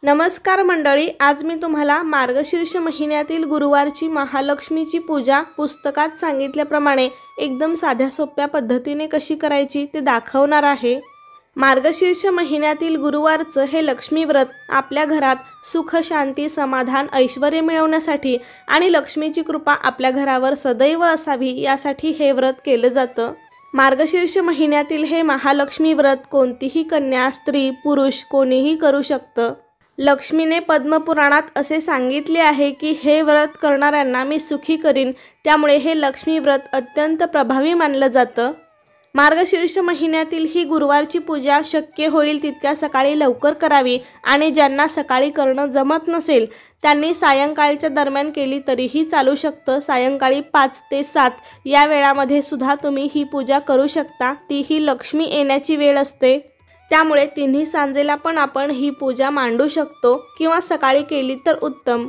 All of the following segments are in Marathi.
नमस्कार मंडळी, आज मी तुम्हाला मार्गशीर्ष महिन्यातील गुरुवारची महालक्ष्मीची पूजा पुस्तकात सांगितल्याप्रमाणे एकदम साध्या सोप्या पद्धतीने कशी करायची ते दाखवणार आहे। मार्गशीर्ष महिन्यातील गुरुवारचं हे लक्ष्मी व्रत आपल्या घरात सुख, शांती, समाधान, ऐश्वर्य मिळवण्यासाठी आणि लक्ष्मीची कृपा आपल्या घरावर सदैव असावी यासाठी हे व्रत केलं जातं। मार्गशीर्ष महिन्यातील हे महालक्ष्मी व्रत कोणतीही कन्या, स्त्री, पुरुष कोणीही करू शकतं। लक्ष्मीने पद्मपुराणात असे सांगितले आहे की हे व्रत करणाऱ्यांना मी सुखी करीन, त्यामुळे हे लक्ष्मी व्रत अत्यंत प्रभावी मानलं जातं। मार्गशीर्ष महिन्यातील ही गुरुवारची पूजा शक्य होईल तितक्या सकाळी लवकर करावी आणि ज्यांना सकाळी करणं जमत नसेल त्यांनी सायंकाळच्या दरम्यान केली तरीही चालू शकतं। सायंकाळी 5 ते 7 या वेळामध्ये सुद्धा तुम्ही ही पूजा करू शकता। तीही लक्ष्मी येण्याची वेळ असते, त्यामुळे तिन्ही सांजेला पण आपण ही पूजा मांडू शकतो किंवा सकाळी केली तर उत्तम।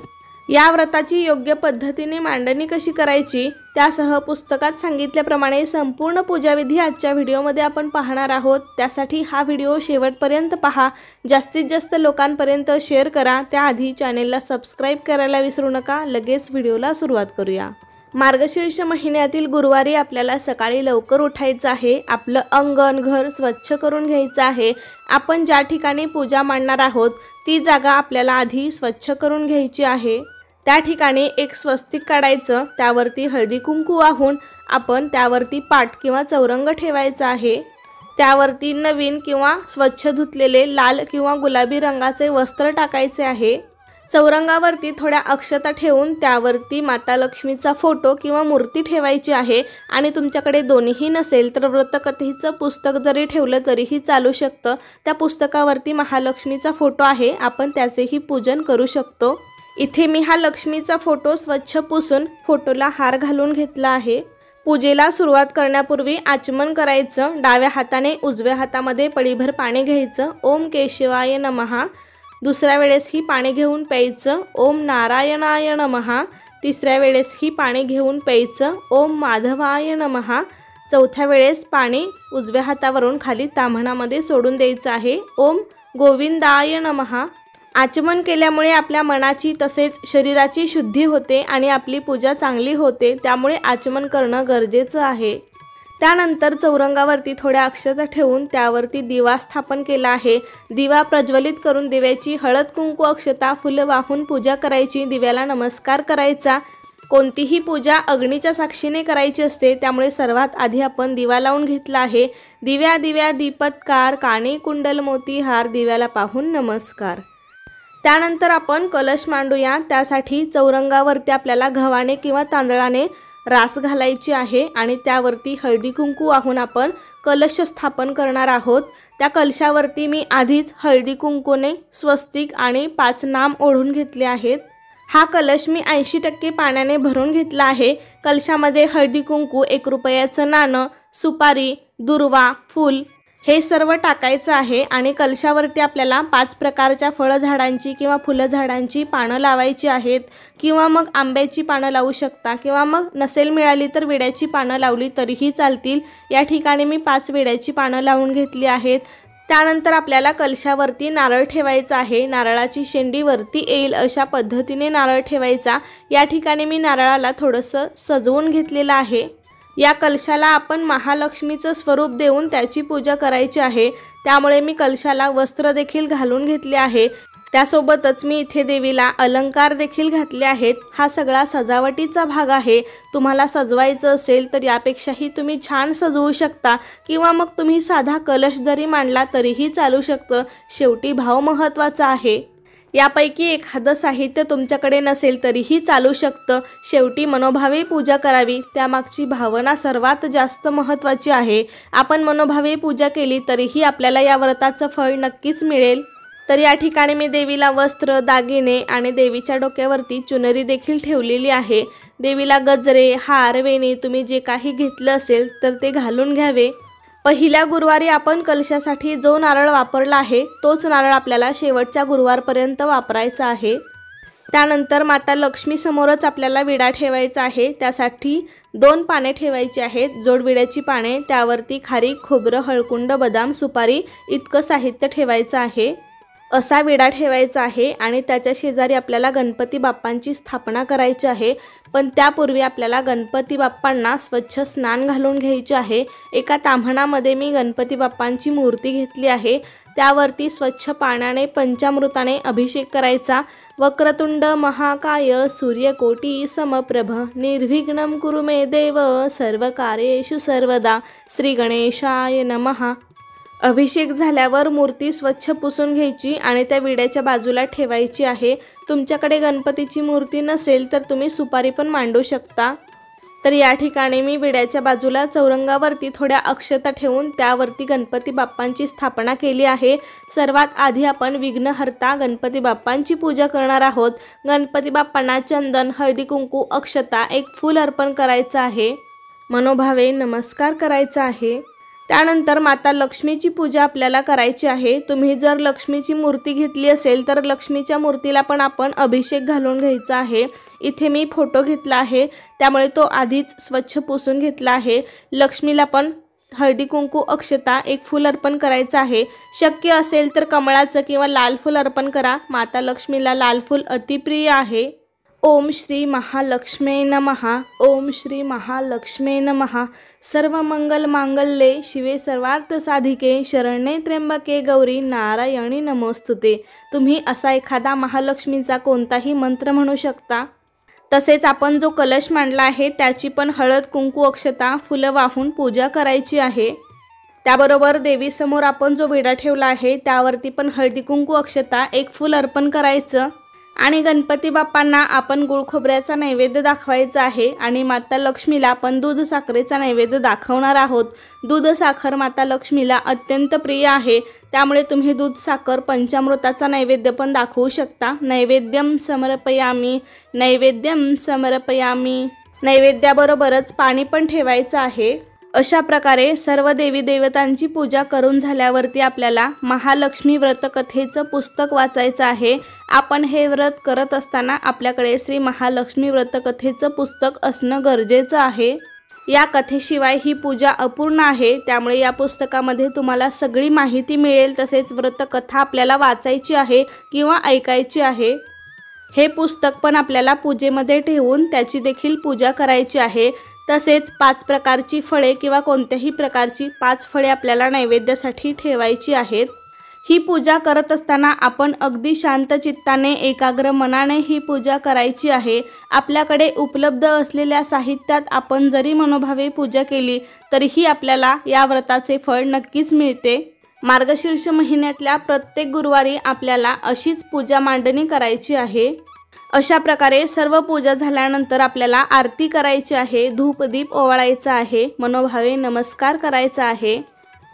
या व्रताची योग्य पद्धतीने मांडणी कशी करायची त्यासह पुस्तकात सांगितल्याप्रमाणे संपूर्ण पूजाविधी आजच्या व्हिडिओमध्ये आपण पाहणार आहोत। त्यासाठी हा व्हिडिओ शेवटपर्यंत पहा, जास्तीत जास्त लोकांपर्यंत शेअर करा। त्याआधी चॅनेलला सबस्क्राईब करायला विसरू नका। लगेच व्हिडिओला सुरुवात करूया। मार्गशीर्ष महिन्यातील गुरुवारी आपल्याला सकाळी लवकर उठायचं आहे। आपलं अंगण, घर स्वच्छ करून घ्यायचं आहे। आपण ज्या ठिकाणी पूजा मांडणार आहोत ती जागा आपल्याला आधी स्वच्छ करून घ्यायची आहे। त्या ठिकाणी एक स्वस्तिक काढायचं, त्यावरती हळदी कुंकू वाहून आपण त्यावरती पाट किंवा चौरंग ठेवायचा आहे। त्यावरती नवीन किंवा स्वच्छ धुतलेले लाल किंवा गुलाबी रंगाचे वस्त्र टाकायचे आहे। चौरंगावरती थोड्या अक्षता ठेवून त्यावरती माता लक्ष्मीचा फोटो किंवा मूर्ती ठेवायची आहे आणि तुमच्याकडे दोन्हीही नसेल तर व्रतकथेचं पुस्तक जरी ठेवलं तरीही चालू शकतं। त्या पुस्तकावरती महालक्ष्मीचा फोटो आहे, आपण त्याचेही पूजन करू शकतो। इथे मी हा लक्ष्मीचा फोटो स्वच्छ पुसून फोटोला हार घालून घेतला आहे। पूजेला सुरुवात करण्यापूर्वी आचमन करायचं। डाव्या हाताने उजव्या हातामध्ये पळीभर पाणी घ्यायचं। ओम केशवाय नमः। दुसऱ्या वेळेस ही पाणी घेऊन प्यायचं। ओम नारायणाय नमः। तिसऱ्या वेळेस ही पाणी घेऊन प्यायचं। ओम माधवाय नमः। चौथ्या वेळेस पाणी उजव्या हातावरून खाली ताम्हणामध्ये सोडून द्यायचं आहे। ओम गोविंदाय नमः। आचमन केल्यामुळे आपल्या मनाची तसेच शरीराची शुद्धी होते आणि आपली पूजा चांगली होते, त्यामुळे आचमन करणं गरजेचं आहे। त्यानंतर चौरंगावरती थोड्या अक्षता ठेवून त्यावरती दिवा स्थापन केला आहे। दिवा प्रज्वलित करून दिव्याची हळद कुंकू अक्षता फुलं वाहून पूजा करायची, दिव्याला नमस्कार करायचा। कोणतीही पूजा अग्नीच्या साक्षीने करायची असते, त्यामुळे सर्वात आधी आपण दिवा लावून घेतला आहे। दिव्या दिव्या दीपत्कार, कानी कुंडल मोती हार, दिव्याला पाहून नमस्कार। त्यानंतर आपण कलश मांडूया। त्यासाठी चौरंगावरती आपल्याला गव्हाने किंवा तांदळाने रास घालायची आहे आणि त्यावरती हळदी कुंकू वाहून आपण कलश स्थापन करणार आहोत। त्या कलशावरती मी आधीच हळदी कुंकूने स्वस्तिक आणि 5 नाम ओढून घेतले आहेत। हा कलश मी 80% पाण्याने भरून घेतला आहे। कलशामध्ये हळदी कुंकू, 1 रुपयाचं नाणं, सुपारी, दुर्वा, फूल हे सर्व टाकायचं आहे आणि कलशावरती आपल्याला 5 प्रकारच्या फळझाडांची किंवा फुलझाडांची पानं लावायची आहेत किंवा मग आंब्याची पानं लावू शकता किंवा मग नसेल मिळाली तर विड्याची पानं लावली तरीही चालतील। या ठिकाणी मी 5 विड्याची पानं लावून घेतली आहेत। त्यानंतर आपल्याला कलशावरती नारळ ठेवायचा आहे। नारळाची शेंडी वरती येईल अशा पद्धतीने नारळ ठेवायचा। या ठिकाणी मी नारळाला थोडंसं सजवून घेतलेलं आहे। या कलशाला आपण महालक्ष्मीचं स्वरूप देऊन त्याची पूजा करायची आहे, त्यामुळे मी कलशाला वस्त्र देखील घालून घेतले आहे। त्यासोबतच मी इथे देवीला अलंकार देखील घातले आहेत। हा सगळा सजावटीचा भाग आहे। तुम्हाला सजवायचं असेल तर यापेक्षाही तुम्ही छान सजवू शकता किंवा मग तुम्ही साधा कलश जरी मांडला तरीही चालू शकतं। शेवटी भाव महत्त्वाचा आहे। यापैकी एखादं साहित्य तुमच्याकडे नसेल तरीही चालू शकतं। शेवटी मनोभावे पूजा करावी, त्यामागची भावना सर्वात जास्त महत्त्वाची आहे। आपण मनोभावे पूजा केली तरीही आपल्याला या व्रताचं फळ नक्कीच मिळेल। तर या ठिकाणी मी देवीला वस्त्र, दागिने आणि देवीच्या डोक्यावरती चुनरी देखील ठेवलेली आहे। देवीला गजरे, हार, वेणी तुम्ही जे काही घेतलं असेल तर ते घालून घ्यावे। पहिल्या गुरुवारी आपण कलशासाठी जो नारळ वापरला आहे तोच नारळ आपल्याला शेवटच्या गुरुवारपर्यंत वापरायचा आहे। त्यानंतर माता लक्ष्मी समोरच आपल्याला विडा ठेवायचा आहे। त्यासाठी 2 पाने ठेवायची आहेत, जोडविड्याची पाने, त्यावरती खारीक, खोबरं, हळकुंड, बदाम, सुपारी इतकं साहित्य ठेवायचं आहे। असा विडा ठेवायचा आहे आणि त्याच्या शेजारी आपल्याला गणपती बाप्पांची स्थापना करायची आहे। पण त्यापूर्वी आपल्याला गणपती बाप्पांना स्वच्छ स्नान घालून घ्यायचे आहे। एका ताम्हणामध्ये मी गणपती बाप्पांची मूर्ती घेतली आहे, त्यावरती स्वच्छ पाण्याने पंचामृताने अभिषेक करायचा। वक्रतुंड महाकाय सूर्यकोटी समप्रभ निर्विघ्नं कुरु मे देव सर्वकार्येषु सर्वदा श्री गणेशाय नमः। अभिषेक झाल्यावर मूर्ती स्वच्छ पुसून घ्यायची आणि त्या विड्याच्या बाजूला ठेवायची आहे। तुमच्याकडे गणपतीची मूर्ती नसेल तर तुम्ही सुपारी पण मांडू शकता। तर या ठिकाणी मी विड्याच्या बाजूला चौरंगावरती थोड्या अक्षता ठेवून त्यावरती गणपती बाप्पांची स्थापना केली आहे। सर्वात आधी आपण विघ्नहर्ता गणपती बाप्पांची पूजा करणार आहोत। गणपती बाप्पांना चंदन, हळदी कुंकू, अक्षता, एक फूल अर्पण करायचं आहे, मनोभावे नमस्कार करायचा आहे। त्यानंतर माता लक्ष्मीची पूजा आपल्याला करायची आहे। तुम्ही जर लक्ष्मीची मूर्ती घेतली असेल तर लक्ष्मीच्या मूर्तीला पण आपण अभिषेक घालून घ्यायचा आहे। इथे मी फोटो घेतला आहे, त्यामुळे तो आधीच स्वच्छ पुसून घेतला आहे। लक्ष्मीला पण हळदी कुंकू, अक्षता, एक फूल अर्पण करायचं आहे। शक्य असेल तर कमळाचं किंवा लाल फूल अर्पण करा। माता लक्ष्मीला लाल फूल अतिप्रिय आहे। ओम श्री महालक्ष्मी नमः। ओम श्री महालक्ष्मी नमः। सर्वमंगल मांगल्ये शिवे सर्वार्थ साधिके शरण्ये त्र्यंबके गौरी नारायणी नमोस्तुते। तुम्ही असा एखादा महालक्ष्मीचा कोणताही मंत्र म्हणू शकता। तसेच आपण जो कलश मांडला आहे त्याची पण हळद, कुंकू, अक्षता, फुलं वाहून पूजा करायची आहे। त्याबरोबर देवीसमोर आपण जो विडा ठेवला आहे त्यावरती पण हळदी कुंकू, अक्षता, एक फूल अर्पण करायचं आणि गणपती बाप्पांना आपण गुळ खोबऱ्याचा नैवेद्य दाखवायचा आहे आणि माता लक्ष्मीला आपण दूध साखरेचा नैवेद्य दाखवणार आहोत। दूध साखर माता लक्ष्मीला अत्यंत प्रिय आहे, त्यामुळे तुम्ही दूध साखर पंचामृताचा नैवेद्य पण दाखवू शकता। नैवेद्यम समर्पयामी, नैवेद्यम समर्पयामी। नैवेद्याबरोबरच पाणी पण ठेवायचं आहे। अशा प्रकारे सर्व देवी देवतांची पूजा करून झाल्यावरती आपल्याला महालक्ष्मी व्रत कथेचं पुस्तक वाचायचं आहे। आपण हे व्रत करत असताना आपल्याकडे श्री महालक्ष्मी व्रत कथेचं पुस्तक असणं गरजेचं आहे। या कथेशिवाय ही पूजा अपूर्ण आहे, त्यामुळे या पुस्तकामध्ये तुम्हाला सगळी माहिती मिळेल। तसेच व्रत कथा आपल्याला वाचायची आहे किंवा ऐकायची आहे। हे पुस्तक पण आपल्याला पूजेमध्ये ठेवून त्याची देखील पूजा करायची आहे। तसेच 5 प्रकारची फळे किंवा कोणत्याही प्रकारची 5 फळे आपल्याला नैवेद्यासाठी ठेवायची आहेत। ही पूजा करत असताना आपण अगदी शांत चित्ताने, एकाग्र मनाने ही पूजा करायची आहे। आपल्याकडे उपलब्ध असलेल्या साहित्यात आपण जरी मनोभावे पूजा केली तरीही आपल्याला या व्रताचे फळ नक्कीच मिळते। मार्गशीर्ष महिन्यातल्या प्रत्येक गुरुवारी आपल्याला अशीच पूजा मांडणी करायची आहे। अशा प्रकारे सर्व पूजा झाल्यानंतर आपल्याला आरती करायची आहे, धूप दीप ओवाळायचा आहे, मनोभावे नमस्कार करायचा आहे।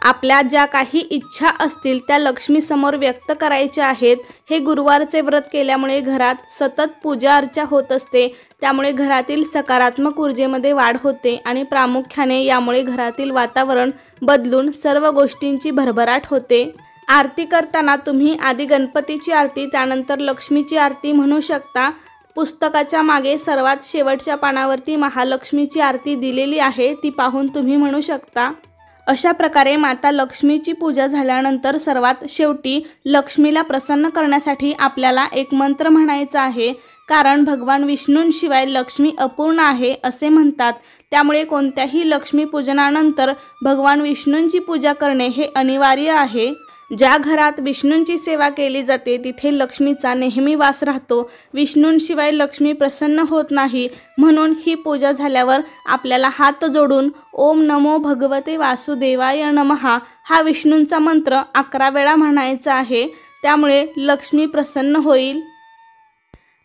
आपल्या ज्या काही इच्छा असतील त्या लक्ष्मी समोर व्यक्त करायच्या आहेत। हे गुरुवारचे व्रत केल्यामुळे घरात सतत पूजा अर्चा होत असते, त्यामुळे घरातील सकारात्मक ऊर्जेमध्ये वाढ होते आणि प्रामुख्याने यामुळे घरातील वातावरण बदलून सर्व गोष्टींची भरभराट होते। आरती करताना तुम्ही आधी गणपतीची आरती त्यानंतर लक्ष्मीची आरती म्हणू शकता। पुस्तकाच्या मागे सर्वात शेवटच्या पानावरती महालक्ष्मीची आरती दिलेली आहे, ती पाहून तुम्ही म्हणू शकता। अशा प्रकारे माता लक्ष्मीची पूजा झाल्यानंतर सर्वात शेवटी लक्ष्मीला प्रसन्न करण्यासाठी आपल्याला एक मंत्र म्हणायचा आहे, कारण भगवान विष्णूंशिवाय लक्ष्मी अपूर्ण आहे असे म्हणतात। त्यामुळे कोणत्याही लक्ष्मी पूजनानंतर भगवान विष्णूंची पूजा करणे हे अनिवार्य आहे। ज्या घरात विष्णूंची सेवा केली जाते तिथे लक्ष्मीचा नेहमी वास राहतो। विष्णूंशिवाय लक्ष्मी प्रसन्न होत नाही, म्हणून ही पूजा झाल्यावर आपल्याला हात जोडून ओम नमो भगवते वासुदेवाय नमः हा विष्णूंचा मंत्र 11 वेळा म्हणायचा आहे, त्यामुळे लक्ष्मी प्रसन्न होईल।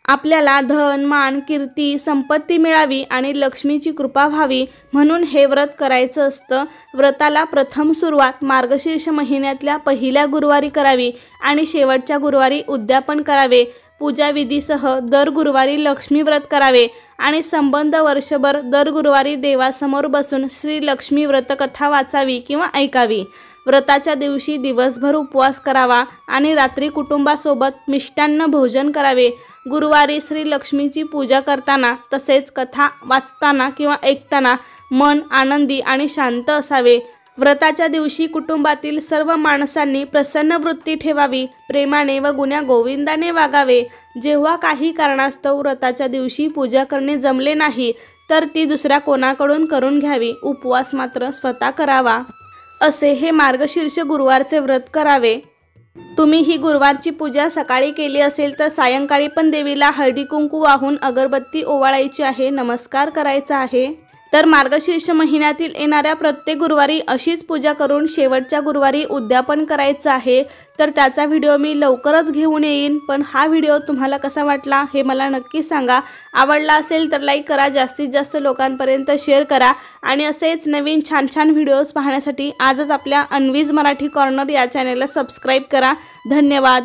आपल्याला धन, मान, कीर्ती, संपत्ती मिळावी आणि लक्ष्मीची कृपा व्हावी म्हणून हे व्रत करायचं असतं। व्रताला प्रथम सुरुवात मार्गशीर्ष महिन्यातल्या पहिल्या गुरुवारी करावी आणि शेवटच्या गुरुवारी उद्यापन करावे। पूजा विधीसह दर गुरुवारी लक्ष्मी व्रत करावे आणि संबंध वर्षभर दर गुरुवारी देवासमोर बसून श्री लक्ष्मी व्रतकथा वाचावी किंवा ऐकावी। व्रताच्या दिवशी दिवसभर उपवास करावा आणि रात्री कुटुंबासोबत मिष्टान्न भोजन करावे। गुरुवारी श्री लक्ष्मीची पूजा करताना तसेच कथा वाचताना किंवा ऐकताना मन आनंदी आणि शांत असावे। व्रताच्या दिवशी कुटुंबातील सर्व माणसांनी प्रसन्न वृत्ती ठेवावी, प्रेमाने व गुण्या गोविंदाने वागावे. जेव्हा काही कारणास्तव व्रताच्या दिवशी पूजा करणे जमले नाही तर ती दुसऱ्या कोणाकडून करून घ्यावी. उपवास मात्र स्वतः करावा. असे हे मार्गशीर्ष गुरुवारचे व्रत करावे. तुम्ही ही गुरुवारची पूजा सकाळी केली असेल तर सायंकाळी पण देवीला हळदी कुंकू वाहून अगरबत्ती ओवाळायची आहे, नमस्कार करायचा आहे. तर मार्गशीर्ष महिन्यातील येणाऱ्या प्रत्येक गुरुवारी अशीच पूजा करून शेवटच्या गुरुवारी उद्यापन करायचं आहे. तर त्याचा व्हिडिओ मी लवकरच घेऊन येईन. पण हा व्हिडिओ तुम्हाला कसा वाटला हे मला नक्की सांगा. आवडला असेल तर लाईक करा, जास्तीत जास्त लोकांपर्यंत शेअर करा आणि असेच नवीन छान छान व्हिडिओज पाहण्यासाठी आजच आपल्या अन्वीज मराठी कॉर्नर या चॅनलला सबस्क्राईब करा. धन्यवाद.